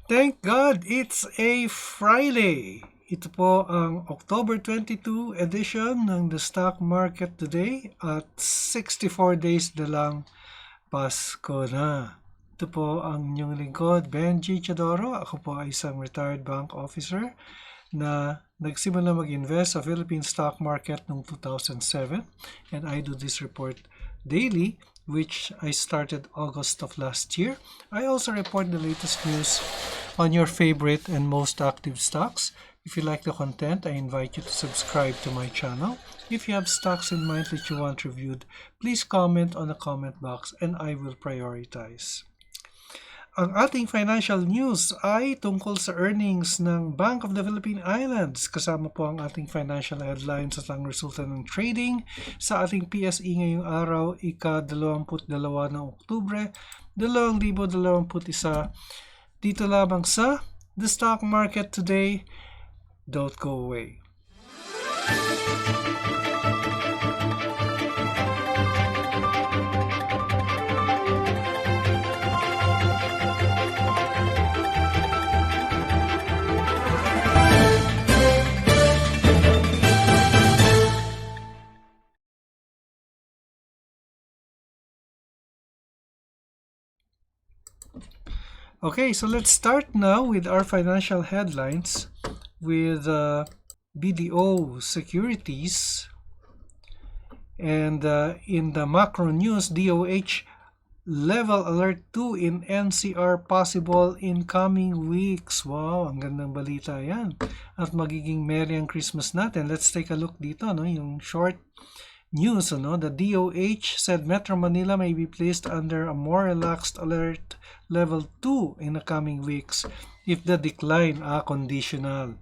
Thank God it's a Friday. Ito po ang October 22 edition ng The Stock Market Today at 64 days na lang Pasko na. Ito po ang inyong lingkod, Benji Chadoro. Ako po ay isang retired bank officer na nagsimula mag-invest sa Philippine stock market noong 2007 and I do this report daily which I started August of last year. I also report the latest news on your favorite and most active stocks. If you like the content, I invite you to subscribe to my channel. If you have stocks in mind that you want reviewed, please comment on the comment box and I will prioritize. Ang ating financial news ay tungkol sa earnings ng Bank of the Philippine Islands. Kasama po ang ating financial headlines at ang resulta ng trading sa ating PSE ngayong araw, ika-22 ng Oktubre, 2021. Dito lamang sa The Stock Market Today. Don't go away. Okay, so let's start now with our financial headlines with BDO Securities. And in the macro news, DOH Level Alert 2 in NCR possible in coming weeks. Wow, ang gandang balita yan. At magiging merry ang Christmas natin. Let's take a look dito, no? Yung short news, no? The DOH said Metro Manila may be placed under a more relaxed alert level 2 in the coming weeks if the decline, conditional,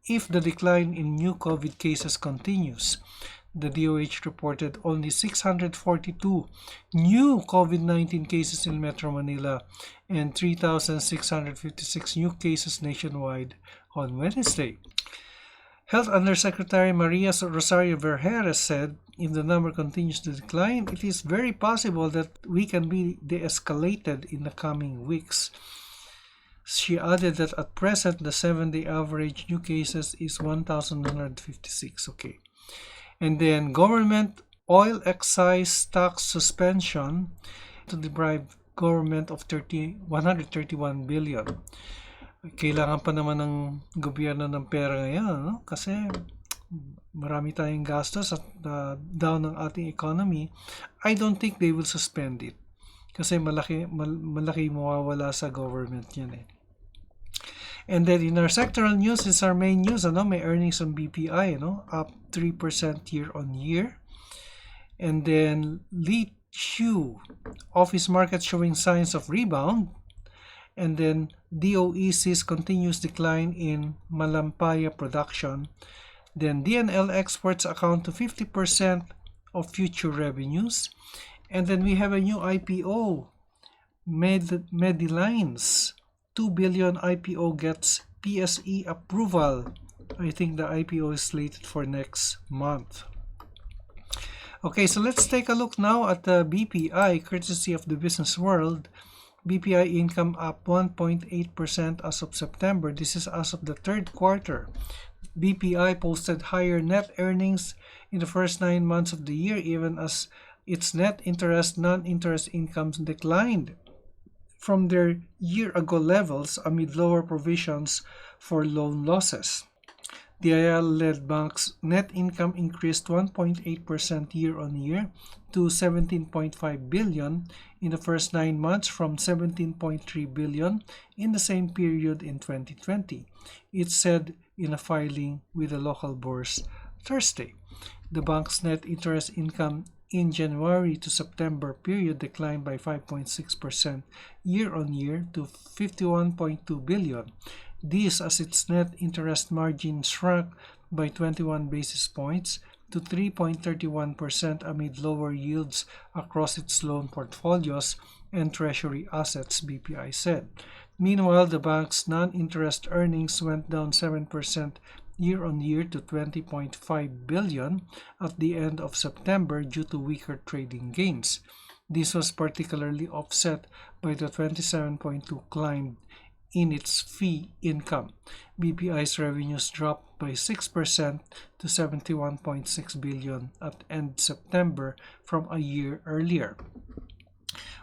if the decline in new COVID cases continues. The DOH reported only 642 new COVID-19 cases in Metro Manila and 3,656 new cases nationwide on Wednesday. Health Undersecretary Maria Rosario Vergeres said, if the number continues to decline, it is very possible that we can be de-escalated in the coming weeks. She added that at present, the 7-day average new cases is 1,156. Okay. And then government oil excise tax suspension to deprive government of 131 billion. Kailangan pa naman ng gobyerno ng pera ngayon, no? Kasi marami tayong gastos at down ng ating economy. I don't think they will suspend it. Kasi malaki mawawala sa government yan eh. And then in our sectoral news, is our main news, may earnings on BPI, up 3% year on year. And then Lead Shoe, office market showing signs of rebound. And then DOE sees continuous decline in Malampaya production. Then DNL exports account to 50% of future revenues. And then we have a new IPO, Medilines. 2 billion IPO gets PSE approval. I think the IPO is slated for next month. Okay, so let's take a look now at the BPI, courtesy of the Business World. BPI income up 1.8% as of September. This is as of the third quarter. BPI posted higher net earnings in the first 9 months of the year, even as its net interest, non-interest incomes declined from their year-ago levels amid lower provisions for loan losses. DIL-led bank's net income increased 1.8% year-on-year to 17.5 billion in the first 9 months from 17.3 billion in the same period in 2020. It said in a filing with the local bourse Thursday. The bank's net interest income in January to September period declined by 5.6% year-on-year to 51.2 billion. This as its net interest margin shrank by 21 basis points to 3.31% amid lower yields across its loan portfolios and treasury assets, BPI said. Meanwhile, the bank's non-interest earnings went down 7% year-on-year to 20.5 billion at the end of September due to weaker trading gains. This was particularly offset by the 27.2% climb in its fee income. BPI's revenues dropped by 6% to 71.6 billion at end September from a year earlier.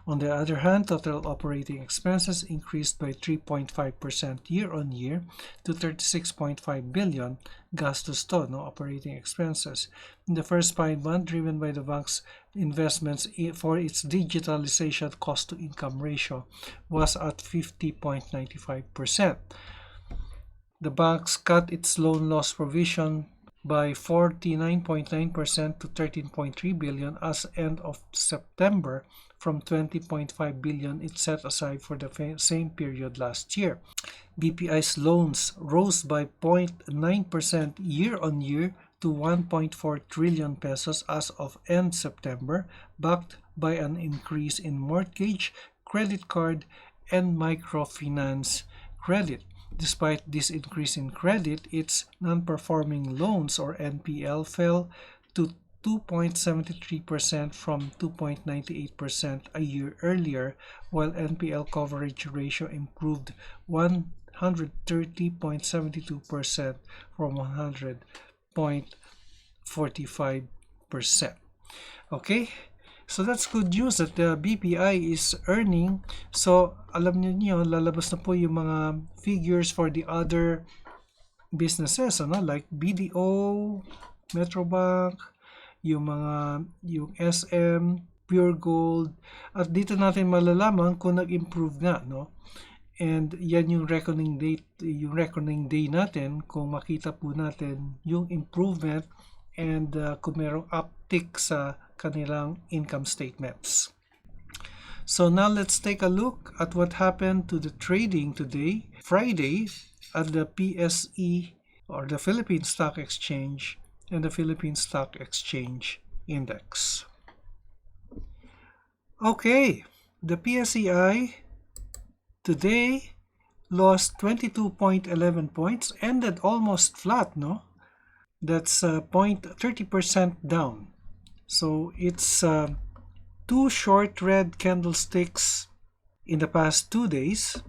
On the other hand, total operating expenses increased by 3.5% year-on-year to 36.5 billion. Gastos to, no operating expenses. In the first 5 months, driven by the bank's investments for its digitalization, cost-to-income ratio was at 50.95%. The banks cut its loan loss provision by 49.9% to 13.3 billion as end of September from 20.5 billion it set aside for the same period last year. BPI's loans rose by 0.9% year-on-year to 1.4 trillion pesos as of end September, backed by an increase in mortgage, credit card, and microfinance credit. Despite this increase in credit, its non-performing loans or NPL fell to 2.73% from 2.98% a year earlier, while NPL coverage ratio improved 130.72% from 100.45%. Okay? So that's good news that the BPI is earning. So alam niyo, lalabas na po yung mga figures for the other businesses, like BDO, Metrobank, yung SM, Pure Gold. At dito natin malalaman kung nag-improve nga, no? And yan yung reckoning day natin kung makita po natin yung improvement and kung merong uptick sa kanilang income statements. So now let's take a look at what happened to the trading today, Friday, at the PSE or the Philippine Stock Exchange and the Philippine Stock Exchange Index. Okay, the PSEI today lost 22.11 points, ended almost flat, no? That's 0.30% down. So it's 2 short red candlesticks in the past 2 days,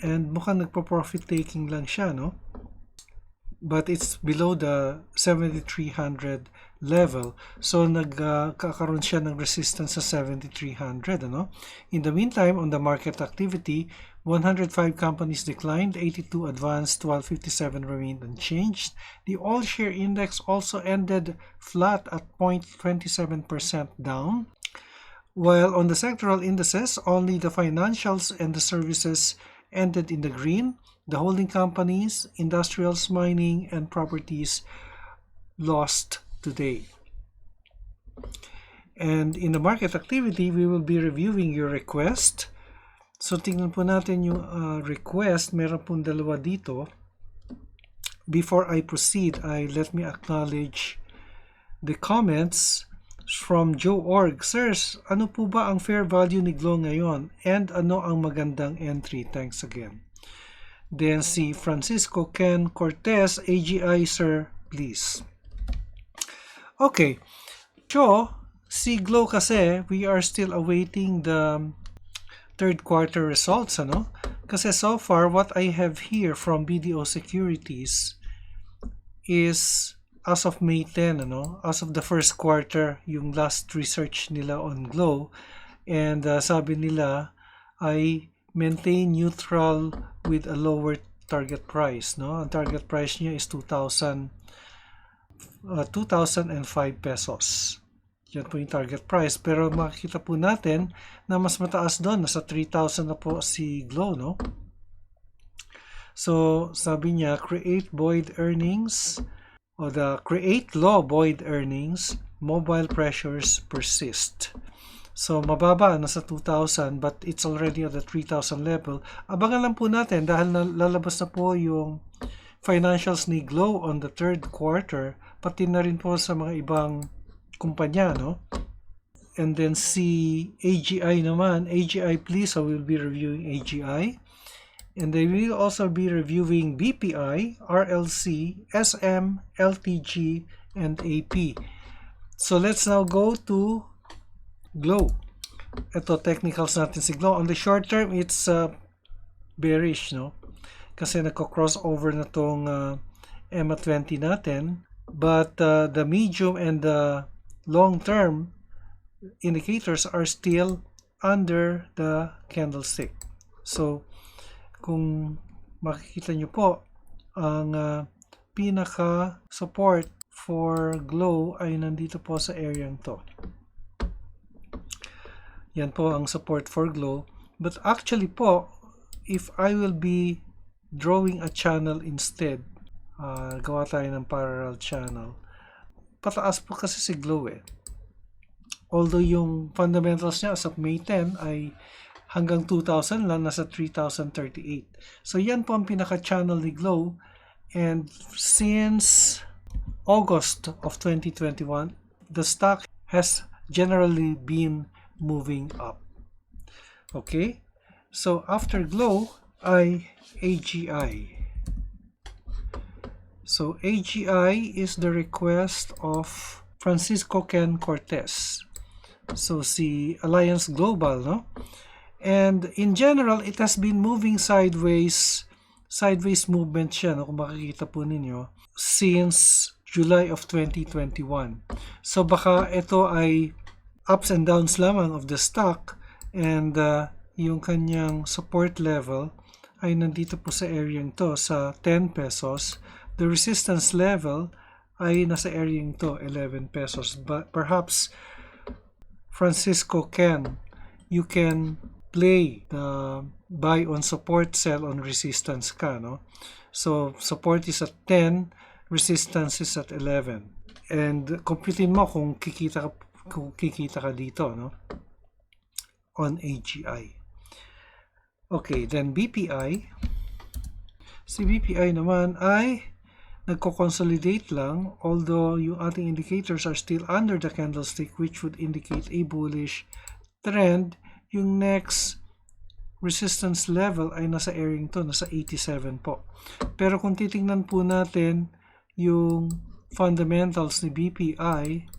and mukhang nagpo-profit taking lang siya, no? But it's below the 7,300 level. So nagkakaroon siya ng resistance sa 7,300, ano? In the meantime, on the market activity, 105 companies declined, 82 advanced, 1257 remained unchanged. The all-share index also ended flat at 0.27% down, while on the sectoral indices, only the financials and the services ended in the green. The holding companies, industrials, mining, and properties lost today. And in the market activity, we will be reviewing your request. So tingnan po natin yung request. Meron pong dalawa dito. Before I proceed, let me acknowledge the comments from Joe Org. Sirs, ano po ba ang fair value ni Glow ngayon? And ano ang magandang entry? Thanks again. Then si Francisco Ken Cortez, AGI, sir, please. Okay. So, si Glow kasi, we are still awaiting the third quarter results, ano? Kasi so far, what I have here from BDO Securities is as of May 10, ano? As of the first quarter, yung last research nila on Glow. And sabi nila ay maintain neutral with a lower target price, no? Ang target price niya is 2,005 pesos. Yan po yung target price. Pero makikita po natin na mas mataas doon. Nasa 3,000 na po si Glow, no? So, sabi niya, create void earnings or the create low void earnings, mobile pressures persist. So, mababa, nasa 2,000 but it's already at the 3,000 level. Abangan lang po natin dahil lalabas na po yung financials ni Glow on the third quarter, pati na rin po sa mga ibang kumpanya, no? And then si AGI naman, AGI please, I will be reviewing AGI. And they will also be reviewing BPI, RLC, SM, LTG, and AP. So let's now go to Glow. Ito, technicals natin si Glow. On the short term, it's bearish, no? kasi nagko-crossover na tong EMA 20 natin. But the medium and the long-term indicators are still under the candlestick. So, kung makikita nyo po, ang pinaka-support for glow ay nandito po sa area to. Yan po ang support for glow. But actually po, if I will be drawing a channel instead, gawa tayo ng parallel channel. Pataas po kasi si glow eh. Although yung fundamentals niya as of May 10 ay hanggang 2,000 lang, nasa 3,038. So yan po ang pinaka-channel ni glow. And since August of 2021, the stock has generally been moving up. Okay? So after glow ay AGI. So AGI is the request of Francisco Ken Cortez. So si Alliance Global, no? And in general, it has been moving sideways movement siya, no? Kung makikita po ninyo, since July of 2021. So baka ito ay ups and downs lamang of the stock, and yung kanyang support level ay nandito po sa area to, sa 10 pesos. The resistance level ay nasa area to, 11 pesos. But perhaps, Francisco Ken, you can play the buy on support, sell on resistance ka, no? So, support is at 10, resistance is at 11. And computein mo kung kikita ka dito, no? On AGI. Okay, then BPI. Si BPI naman ay nagko-consolidate lang, although yung ating indicators are still under the candlestick, which would indicate a bullish trend. Yung next resistance level ay nasa area to, nasa 87 po. Pero kung titingnan po natin yung fundamentals ni BPI,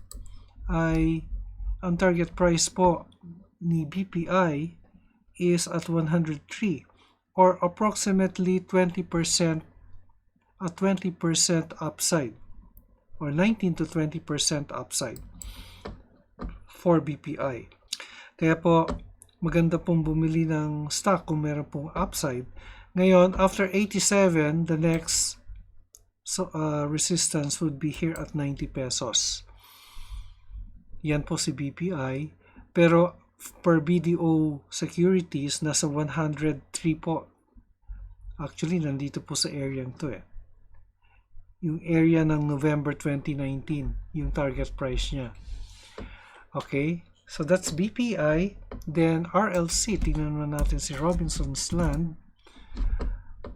ay ang target price po ni BPI is at 103, or approximately 20% upside, or 19 to 20% upside for BPI. Kaya po maganda pong bumili ng stock kung meron pong upside. Ngayon, after 87, the next resistance would be here at 90 pesos. Yan po si BPI. Pero per BDO Securities, nasa 103 po. Actually, nandito po sa area to eh. Yung area ng November 2019, yung target price niya. Okay? So that's BPI. Then RLC, tingnan naman natin si Robinson's Land.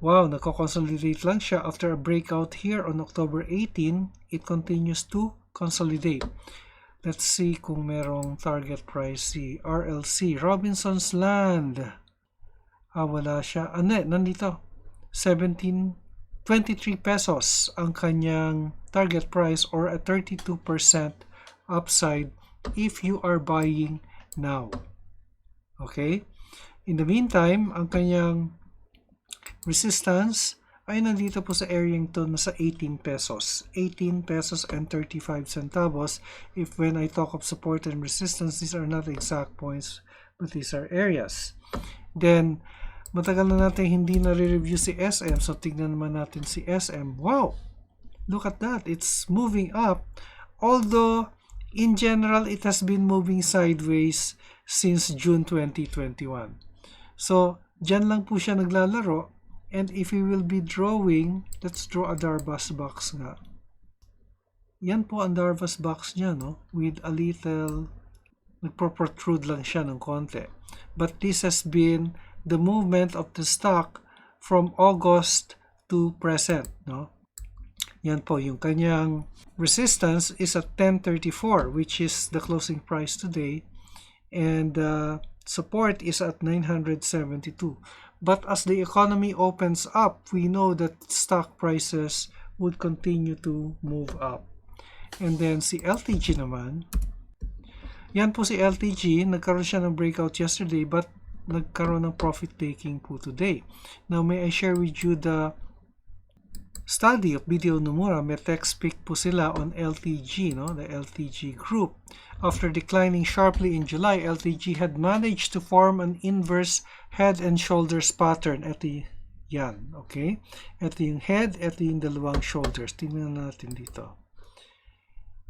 Wow, nagko-consolidate lang siya after a breakout here on October 18. It continues to consolidate. Let's see kung merong target price si RLC. Robinson's Land. Wala siya. Nandito. 23 pesos ang kanyang target price, or a 32% upside if you are buying now. Okay? In the meantime, ang kanyang resistance ay nandito po sa area to, nasa 18 pesos. 18 pesos and 35 centavos. If when I talk of support and resistance, these are not exact points, but these are areas. Then, matagal na natin hindi na-review si SM, so tignan naman natin si SM. Wow! Look at that. It's moving up. Although, in general, it has been moving sideways since June 2021. So, dyan lang po siya naglalaro. And if we will be drawing, let's draw a Darvas box nga. Yan po ang Darvas box niya, no? With a little, nagpo-protrude lang siya ng konti. But this has been the movement of the stock from August to present, no? Yan po, yung kanyang resistance is at 1034, which is the closing price today. And support is at 972. But as the economy opens up, we know that stock prices would continue to move up. And then si LTG naman, yan po si LTG, nagkaroon siya ng breakout yesterday, but nagkaroon ng profit taking po today. Now, may I share with you the study of BDO Nomura. May text pick po sila on LTG, no? The LTG group. After declining sharply in July, LTG had managed to form an inverse head and shoulders pattern. Ito yan, okay? Ito yung head, ito yung dalawang shoulders. Tingnan natin dito.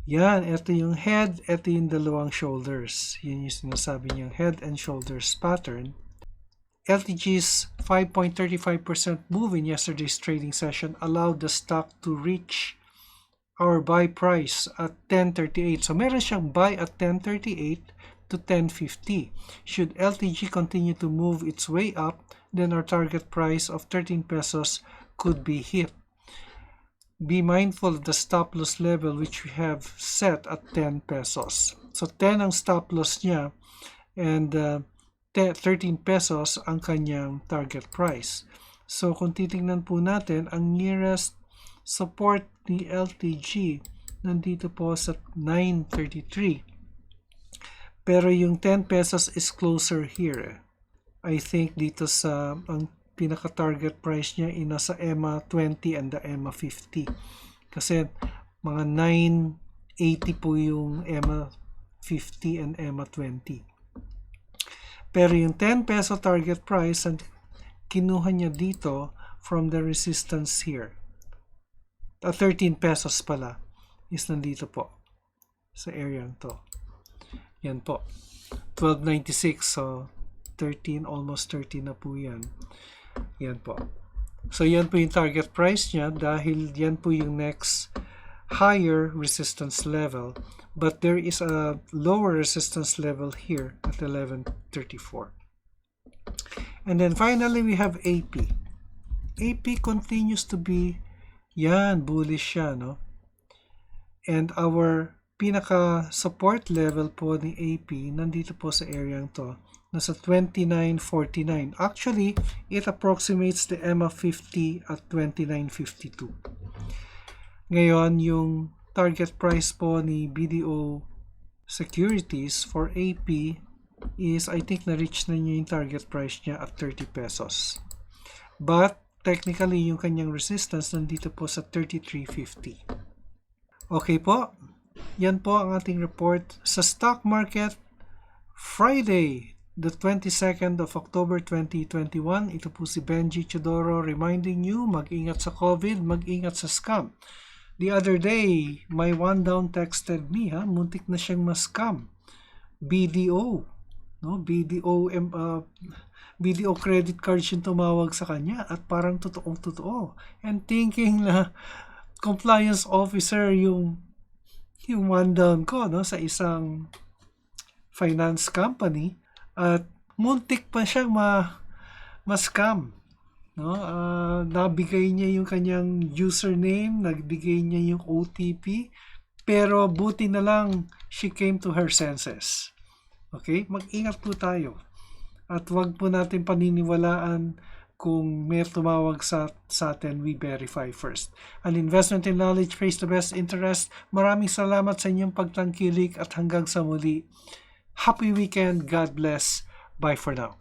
Yan, ito yung head, ito yung dalawang shoulders. Yan yung sinasabi niyang head and shoulders pattern. LTG's 5.35% move in yesterday's trading session allowed the stock to reach our buy price at 10.38. So meron siyang buy at 10.38 to 10.50. Should LTG continue to move its way up, then our target price of 13 pesos could be hit. Be mindful of the stop loss level which we have set at 10 pesos. So 10 ang stop loss niya and 13 pesos ang kanyang target price. So kung titingnan po natin, ang nearest support ni LTG nandito po sa 9.33. Pero yung 10 pesos is closer here. I think dito sa ang pinaka-target price niya ay nasa EMA 20 and the EMA 50. Kasi mga 9.80 po yung EMA 50 and EMA 20. Pero yung 10 peso target price, kinuha niya dito from the resistance here. 13 pesos pala is nandito po sa area to. Yan po. 12.96, so 13, almost 13 na po yan. Yan po. So yan po yung target price niya dahil yan po yung next higher resistance level. But there is a lower resistance level here at 11.34. And then finally we have AP. AP continues to be yan, bullish siya, no? And our pinaka-support level po ni AP nandito po sa area to. Nasa 29.49. Actually, it approximates the EMA 50 at 29.52. Ngayon, yung target price po ni BDO Securities for AP is, I think, na-reach na niya yung target price niya at 30 pesos. But, technically, yung kanyang resistance nandito po sa 33.50. Okay po. Yan po ang ating report sa stock market Friday, the 22nd of October 2021. Ito po si Benji Chodoro reminding you, mag-ingat sa COVID, mag-ingat sa scam. The other day, my one down texted me, muntik na siyang ma-scam. BDO, no? BDO credit card yung tumawag sa kanya at parang totoong-totoo. And thinking na compliance officer yung one down ko, no, sa isang finance company. At muntik pa siyang ma-scam. No? Nabigay niya yung kanyang username, nagbigay niya yung OTP, pero buti na lang she came to her senses. Okay? Mag-ingat po tayo. At wag po natin paniniwalaan kung may tumawag sa atin, we verify first. An investment in knowledge pays the best interest. Maraming salamat sa inyong pagtangkilik at hanggang sa muli. Happy weekend. God bless. Bye for now.